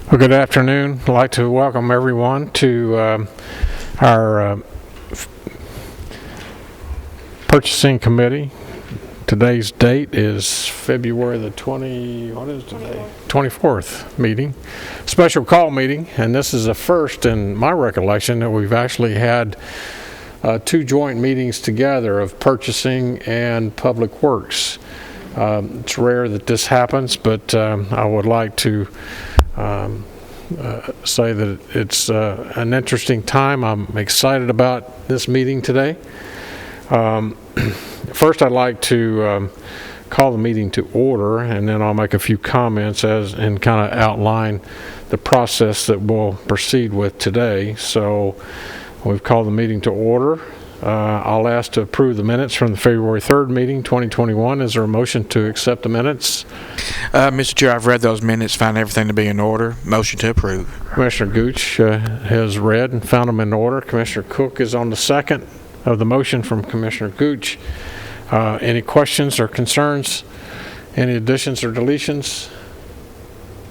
Well, good afternoon. I'd like to welcome everyone to our purchasing committee. Today's date is February the 24th meeting, special call meeting, and this is the first in my recollection that we've actually had two joint meetings together of purchasing and public works. It's rare that this happens, but I would like to say that it's an interesting time. I'm excited about this meeting today. First, I'd like to call the meeting to order, and then I'll make a few comments and kind of outline the process that we'll proceed with today. So we've called the meeting to order. I'll ask to approve the minutes from the February 3rd meeting, 2021. Is there a motion to accept the minutes? Mr. Chair, I've read those minutes, found everything to be in order. Motion to approve. Commissioner Gooch has read and found them in order. Commissioner Cook is on the second of the motion from Commissioner Gooch. Any questions or concerns? Any additions or deletions?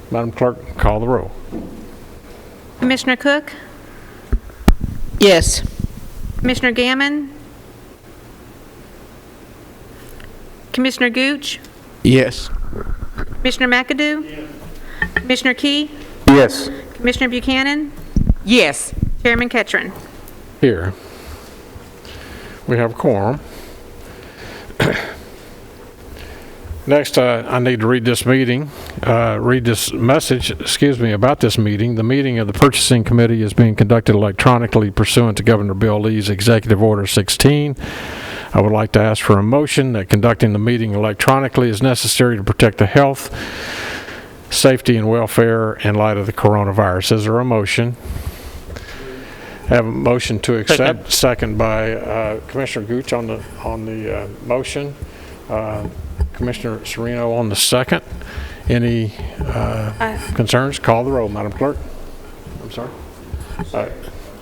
Madam Clerk, call the roll. Commissioner Cook? Yes. Commissioner Gammon? Commissioner Gooch? Yes. Commissioner McAdoo? Yes. Commissioner Key? Yes. Commissioner Buchanan? Yes. Chairman Ketron? Here. We have a quorum. Next, I need to read this message, about this meeting. The meeting of the Purchasing Committee is being conducted electronically pursuant to Governor Bill Lee's Executive Order 16. I would like to ask for a motion that conducting the meeting electronically is necessary to protect the health, safety, and welfare in light of the coronavirus. Is there a motion? I have a motion to accept. Second by Commissioner Gooch on the motion. Commissioner Serino on the second. Any concerns? Call the roll, Madam Clerk. I'm sorry.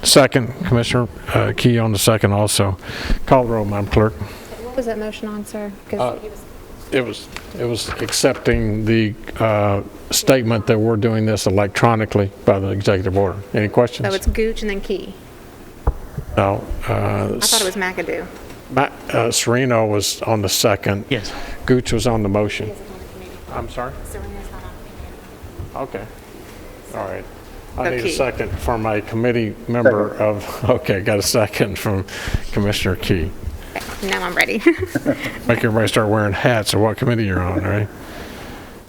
Second, Commissioner Key on the second also. Call the roll, Madam Clerk. What was that motion on, sir? It was accepting the statement that we're doing this electronically by the executive order. Any questions? So it's Gooch and then Key. No. I thought it was McAdoo. Serino was on the second. Yes. Gooch was on the motion. I'm sorry? Okay. All right. I need a second from a committee member of, okay, got a second from Commissioner Key. Okay, now I'm ready. Make everybody start wearing hats of what committee you're on, right?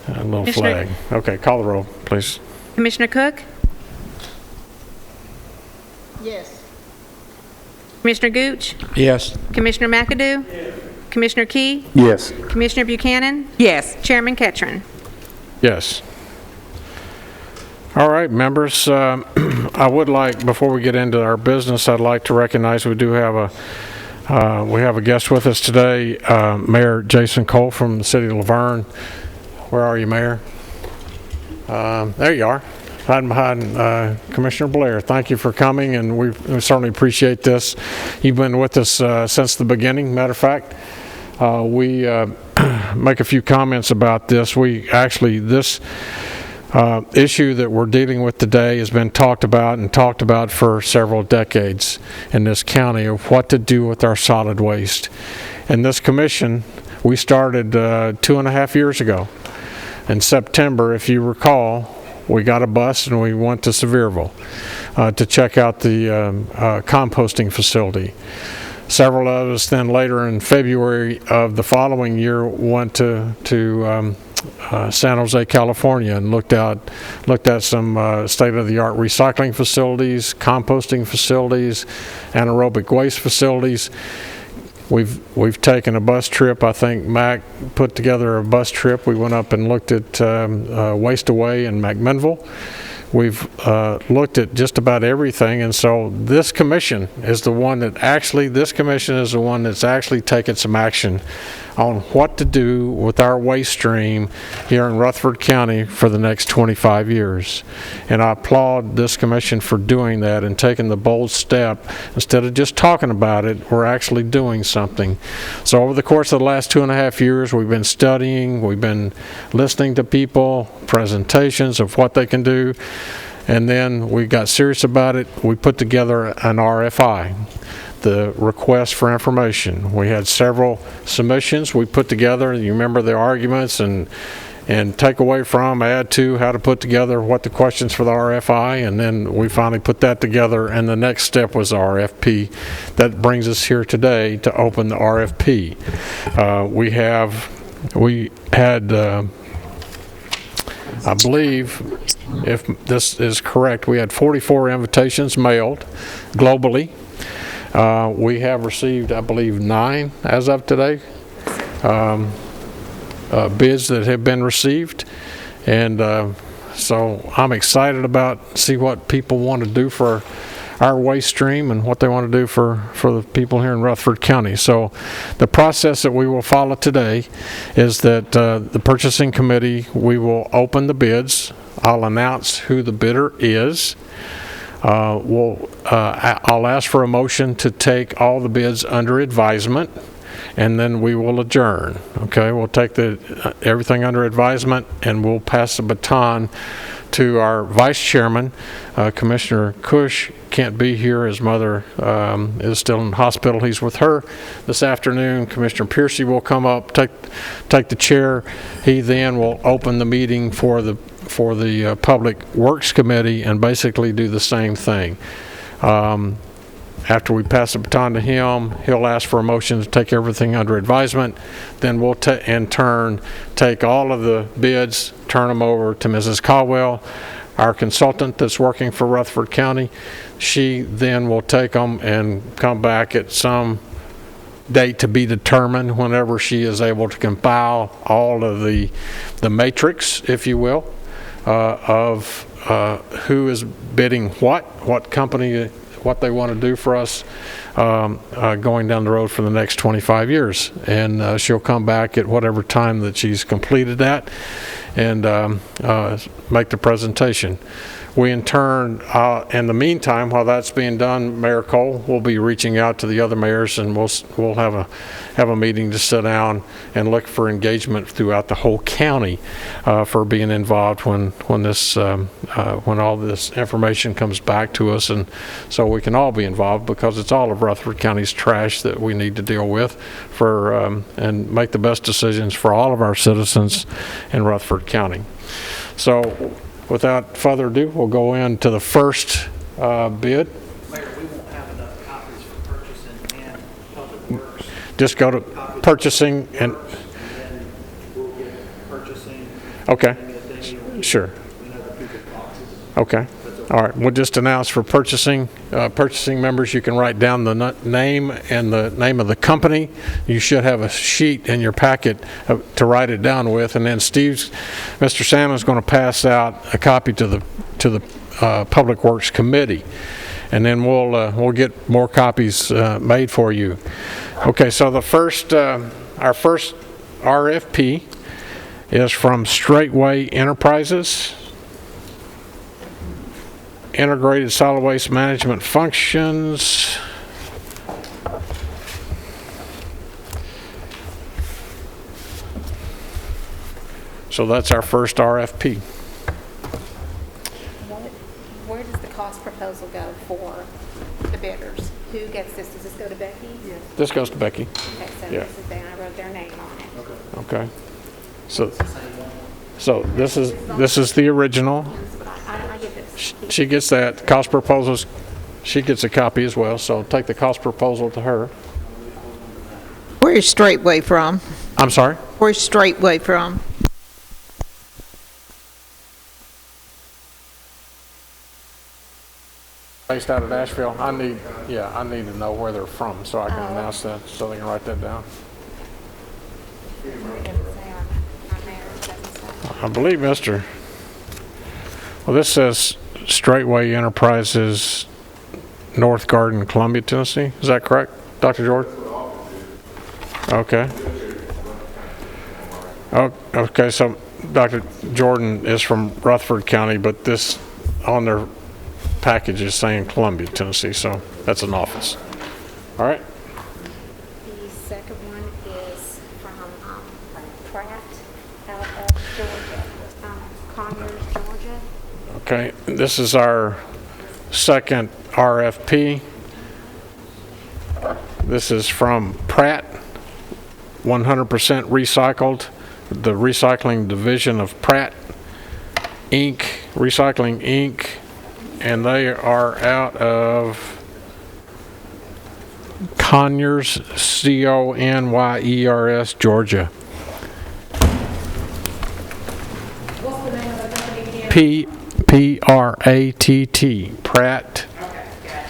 A little flag. Okay, call the roll, please. Commissioner Cook? Yes. Commissioner Gooch? Yes. Commissioner McAdoo? Yes. Commissioner Key? Yes. Commissioner Buchanan? Yes. Chairman Ketron? Yes. All right, members, I would like, before we get into our business, I'd like to recognize we do have a guest with us today, Mayor Jason Cole from the city of Laverne. Where are you, Mayor? There you are, hiding behind Commissioner Blair. Thank you for coming, and we certainly appreciate this. You've been with us since the beginning. Matter of fact, we make a few comments about this. This issue that we're dealing with today has been talked about for several decades in this county of what to do with our solid waste. And this commission, we started 2.5 years ago. In September, if you recall, we got a bus and we went to Sevierville to check out the composting facility. Several of us then later in February of the following year went to San Jose, California, and looked at some state-of-the-art recycling facilities, composting facilities, anaerobic waste facilities. We've taken a bus trip. I think Mac put together a bus trip. We went up and looked at Waste Away in McMinnville. We've looked at just about everything, and so this commission is the one that's actually taken some action on what to do with our waste stream here in Rutherford County for the next 25 years. And I applaud this commission for doing that and taking the bold step. Instead of just talking about it, we're actually doing something. So over the course of the last 2.5 years, we've been studying, we've been listening to people, presentations of what they can do, and then we got serious about it. We put together an RFI, the request for information. We had several submissions we put together. You remember the arguments and take away from, add to, how to put together what the questions for the RFI, and then we finally put that together, and the next step was the RFP. That brings us here today to open the RFP. We had I believe, if this is correct, we had 44 invitations mailed globally. We have received, I believe, 9 as of today. Bids that have been received, and so I'm excited about see what people want to do for our waste stream and what they want to do for the people here in Rutherford County. So the process that we will follow today is that the purchasing committee, we will open the bids. I'll announce who the bidder is. I'll ask for a motion to take all the bids under advisement, and then we will adjourn. Okay, we'll take everything under advisement, and we'll pass the baton to our vice chairman. Commissioner Cush can't be here. His mother is still in the hospital. He's with her this afternoon. Commissioner Piercy will come up, take the chair. He then will open the meeting for the Public Works Committee and basically do the same thing. After we pass the baton to him, he'll ask for a motion to take everything under advisement. Then we'll, in turn, take all of the bids, turn them over to Mrs. Caldwell, our consultant that's working for Rutherford County. She then will take them and come back at some date to be determined whenever she is able to compile all of the matrix, if you will, of who is bidding what company, what they want to do for us going down the road for the next 25 years. And she'll come back at whatever time that she's completed that and make the presentation. We in turn, in the meantime, while that's being done, Mayor Cole will be reaching out to the other mayors, and we'll have a meeting to sit down and look for engagement throughout the whole county for being involved when all this information comes back to us, and so we can all be involved, because it's all of Rutherford County's trash that we need to deal with and make the best decisions for all of our citizens in Rutherford County. So, without further ado, we'll go into the first bid. Mayor, we won't have enough copies for purchasing and public works. Just go to purchasing and, then we'll get purchasing. okay, And then sure, other people's boxes. okay. All right, we'll just announce for purchasing members, you can write down the name and the name of the company. You should have a sheet in your packet to write it down with, and then Mr. Salmon's going to pass out a copy to the Public Works Committee, and then we'll get more copies made for you. Okay, so our first RFP is from Straightway Enterprises. Integrated Solid Waste Management Functions. So that's our first RFP. Where does the cost proposal go for the bidders? Who gets this? Does this go to Becky? Yes. This goes to Becky. Okay, so Yeah. this is, I wrote their name on it. Okay. So this is the original. I get this. She gets that. Cost proposals, she gets a copy as well. So take the cost proposal to her. Where's Straightway from? I'm sorry? Where's Straightway from? Based out of Nashville. I need to know where they're from so I can announce that, so they can write that down. It doesn't say on there, it doesn't say. I believe this says Straightway Enterprises, North Garden, Columbia, Tennessee. Is that correct, Dr. Jordan? Okay. Okay, so Dr. Jordan is from Rutherford County, but this, on their package is saying Columbia, Tennessee, so that's an office. All right? The second one is from Pratt out of Georgia, Conyers, Georgia. Okay, this is our second RFP. This is from Pratt, 100% recycled, the recycling division of Pratt Inc., Recycling Inc., and they are out of Conyers, Conyers, Georgia. What's the name of the company again? Pratt, Pratt Okay, gotcha.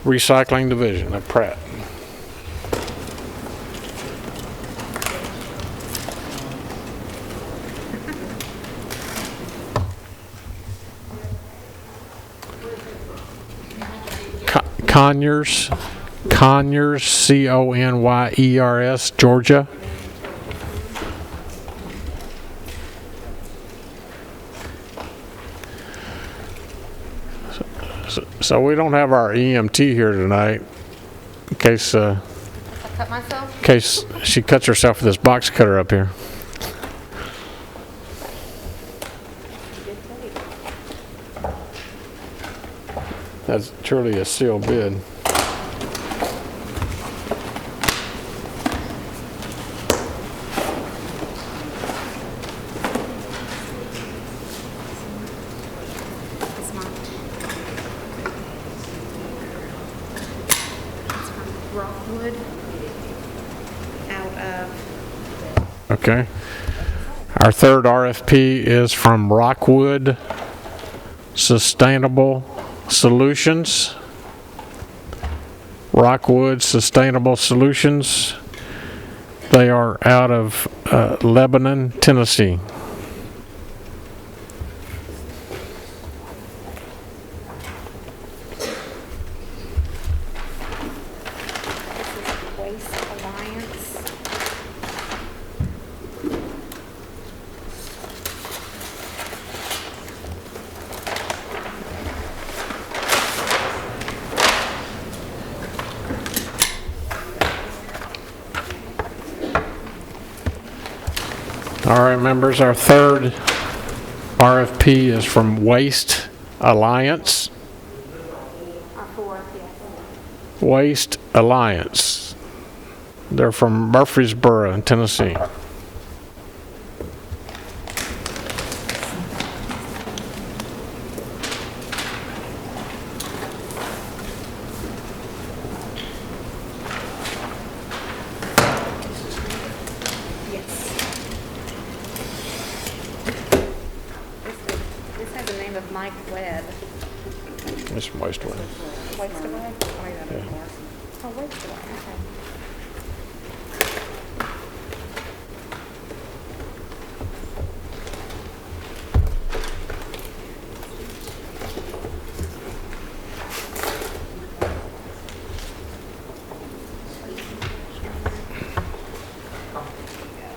Recycling Division of Pratt. Conyers, Conyers, Georgia. So we don't have our EMT here tonight, in case I cut myself? she cuts herself with this box cutter up here. That's truly a sealed bid. It's mine. It's from Rockwood out of, Okay. Our third RFP is from Rockwood Sustainable Solutions. Rockwood Sustainable Solutions. They are out of Lebanon, Tennessee. This is Waste Alliance. All right, members, our third RFP is from Waste Alliance. Our fourth, yes. Waste Alliance. They're from Murfreesboro, Tennessee. This has the name of Mike Webb. It's from Wastewater. Waste Away? Oh, Waste Away, okay.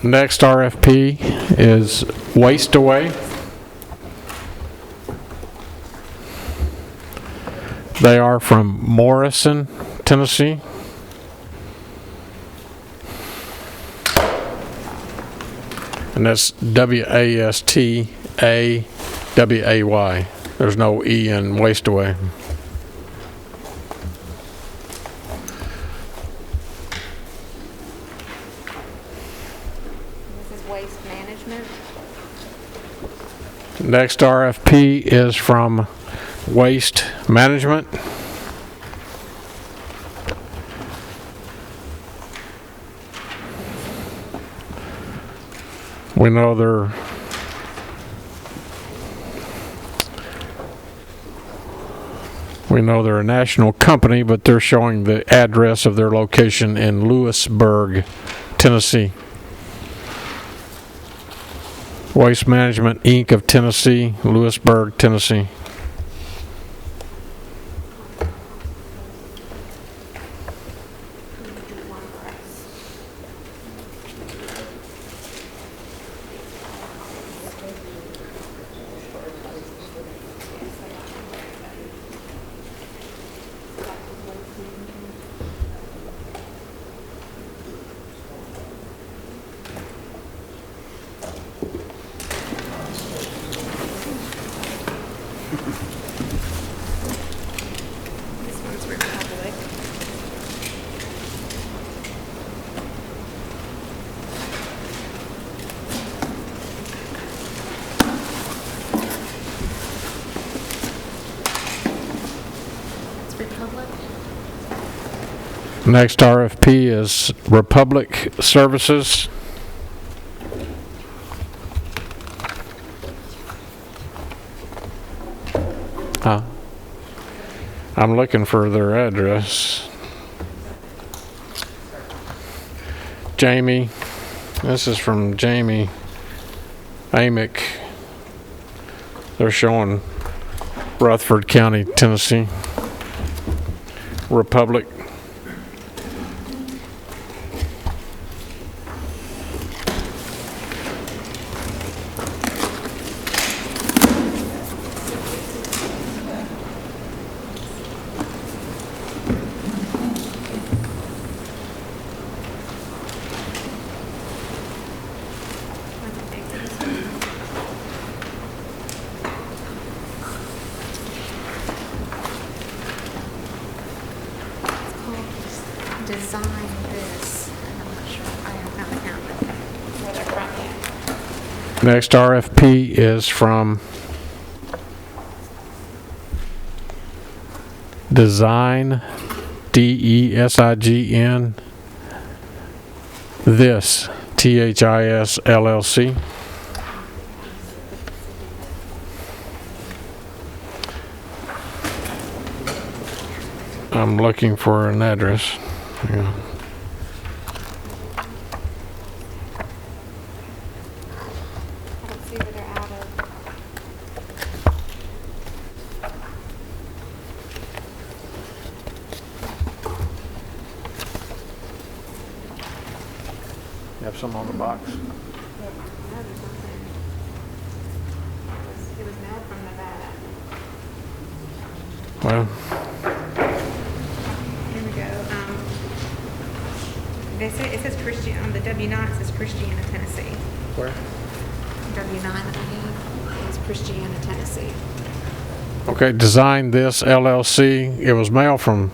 Next RFP is Waste Away. They are from Morrison, Tennessee. And that's W-A-S-T-A-W-A-Y. There's no E in Waste Away. This is Waste Management. Next RFP is from Waste Management. We know they're a national company, but they're showing the address of their location in Lewisburg, Tennessee. Waste Management, Inc. of Tennessee, Lewisburg, Tennessee. Next RFP is Republic Services. I'm looking for their address. Jamie, this is from Jamie Amick. They're showing Rutherford County, Tennessee. Republic. Design this, and I'm not sure, I have not accounted where they're from yet. Next RFP is from Design, DESIGN, THIS, THIS LLC. I'm looking for an address. Yeah. I don't see where they're out of. You have some on the box? No, there's nothing. It was mailed from Nevada. Well, Here we go. They say, it says Christian, on the W-9, it says Christiana, Tennessee. where? W-9, I think, is Christiana, Tennessee. Okay, Design This LLC. It was mailed from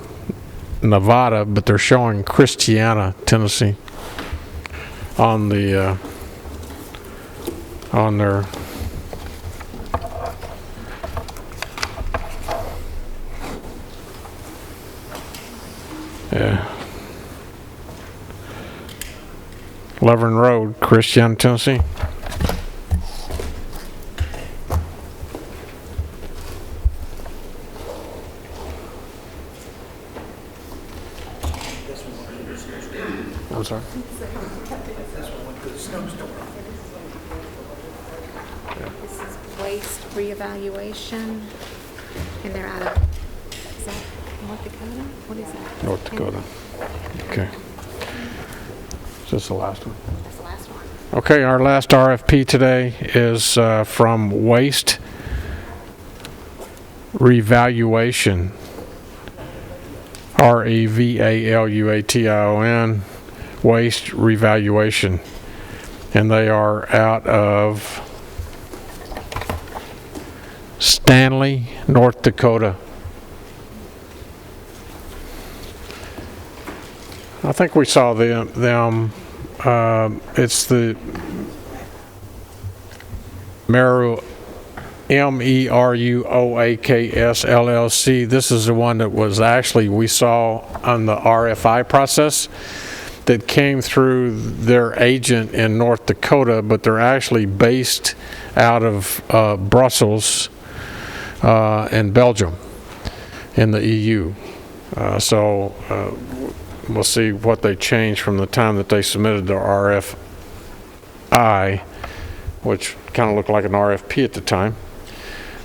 Nevada, but they're showing Christiana, Tennessee on the on their yeah. Laverne Road, Christiana, Tennessee. I'm sorry. This is waste reevaluation, and they're out of, is that North Dakota? What is that? North Dakota. Okay. Is this the last one? That's the last one. Okay, our last RFP today is from Waste Revaluation. REVALUATION, Waste Revaluation. And they are out of Stanley, North Dakota. I think we saw them. It's the Meruoaks LLC. This is the one that was actually we saw on the RFI process that came through their agent in North Dakota, but they're actually based out of Brussels and Belgium in the EU. So we'll see what they changed from the time that they submitted their RFI, which kind of looked like an RFP at the time.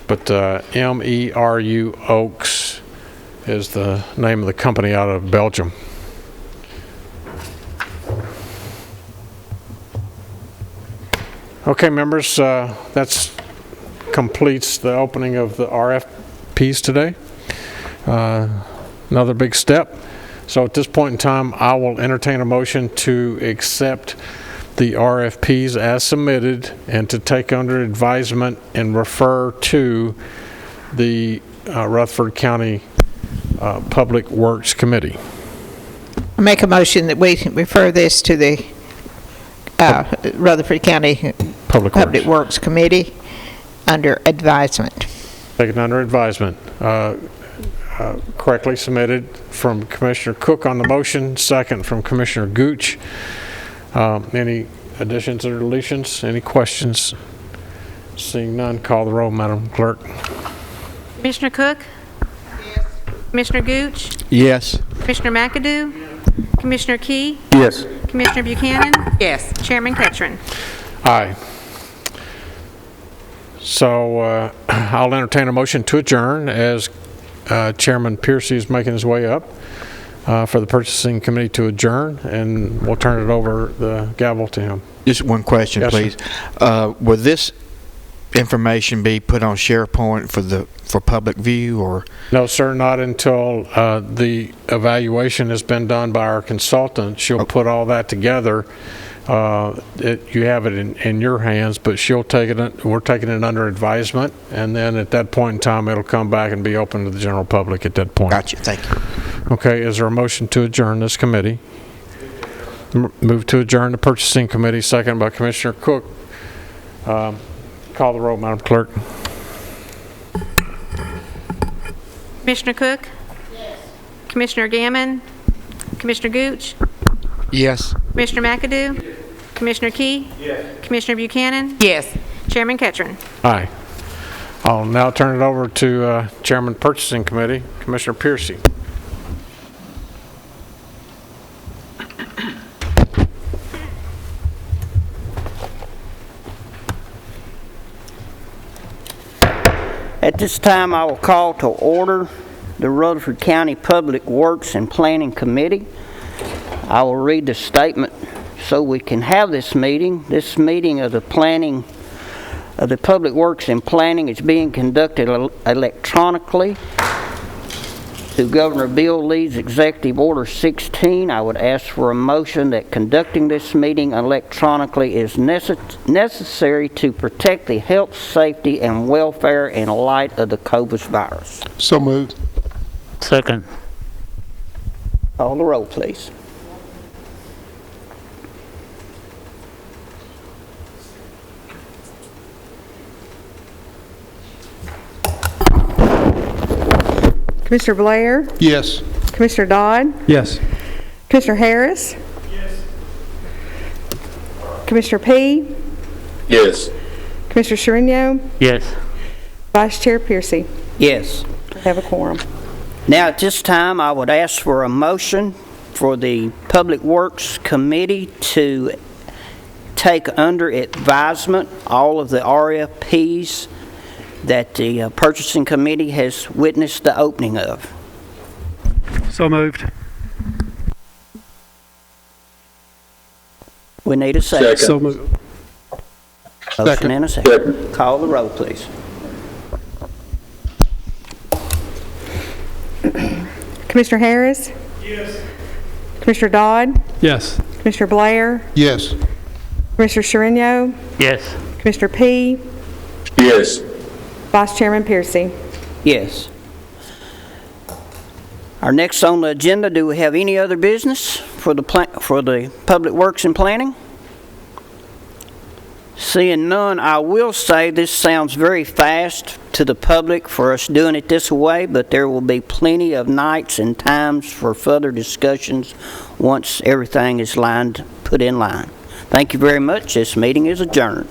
But Meruoaks is the name of the company out of Belgium. Okay, members, that's completes the opening of the RFPs today. Another big step. So at this point in time, I will entertain a motion to accept the RFPs as submitted and to take under advisement and refer to the Rutherford County Public Works Committee. I make a motion that we refer this to the Rutherford County Public Public Works. Works Committee under advisement. Taken under advisement. correctly submitted from Commissioner Cook on the motion, second from Commissioner Gooch. Any additions or deletions? Any questions? Seeing none, call the roll, Madam Clerk. Commissioner Cook? Yes. Commissioner Gooch? Yes. Commissioner McAdoo? Commissioner Key? Yes. Commissioner Buchanan? Yes. Chairman Ketchrin? Aye. So I'll entertain a motion to adjourn as Chairman Piercy is making his way up for the Purchasing Committee to adjourn, and we'll turn it over the gavel to him. Just one question, Yes, sir. please. Will this information be put on SharePoint for public view, or? No, sir, not until the evaluation has been done by our consultant. She'll put all that together. You have it in your hands, but she'll take it. We're taking it under advisement, and then at that point in time, it'll come back and be open to the general public at that point. Gotcha, thank you. Okay, is there a motion to adjourn this committee? Move to adjourn the Purchasing Committee, second by Commissioner Cook. Call the roll, Madam Clerk. Commissioner Cook? Yes. Commissioner Gammon? Commissioner Gooch? Yes. Commissioner McAdoo? Commissioner Key? Yes. Commissioner Buchanan? Yes. Chairman Ketchrin? Aye. I'll now turn it over to Chairman Purchasing Committee, Commissioner Piercy. At this time, I will call to order the Rutherford County Public Works and Planning Committee. I will read the statement so we can have this meeting. This meeting of the Public Works and Planning is being conducted electronically to Governor Bill Lee's Executive Order 16. I would ask for a motion that conducting this meeting electronically is necessary to protect the health, safety, and welfare in light of the COVID virus. So moved. Second. Call the roll, please. Commissioner Blair, Yes. Commissioner Dodd, Yes. Commissioner Harris. Yes. Commissioner P, Yes. Commissioner Sherino, Yes. Vice Chair Piercy. Yes. We have a quorum. Now, at this time, I would ask for a motion for the Public Works Committee to take under advisement all of the RFPs that the Purchasing Committee has witnessed the opening of. So moved. We need a second. So moved. Motion and a second. Call the roll, please. Commissioner Harris. Yes. Commissioner Dodd, Yes. Commissioner Blair, Yes. Commissioner Sherino, Yes. Commissioner P, Yes. Vice Chairman Piercy. Yes. Our next on the agenda, do we have any other business for the Public Works and Planning? Seeing none, I will say this sounds very fast to the public for us doing it this way, but there will be plenty of nights and times for further discussions once everything is put in line. Thank you very much. This meeting is adjourned.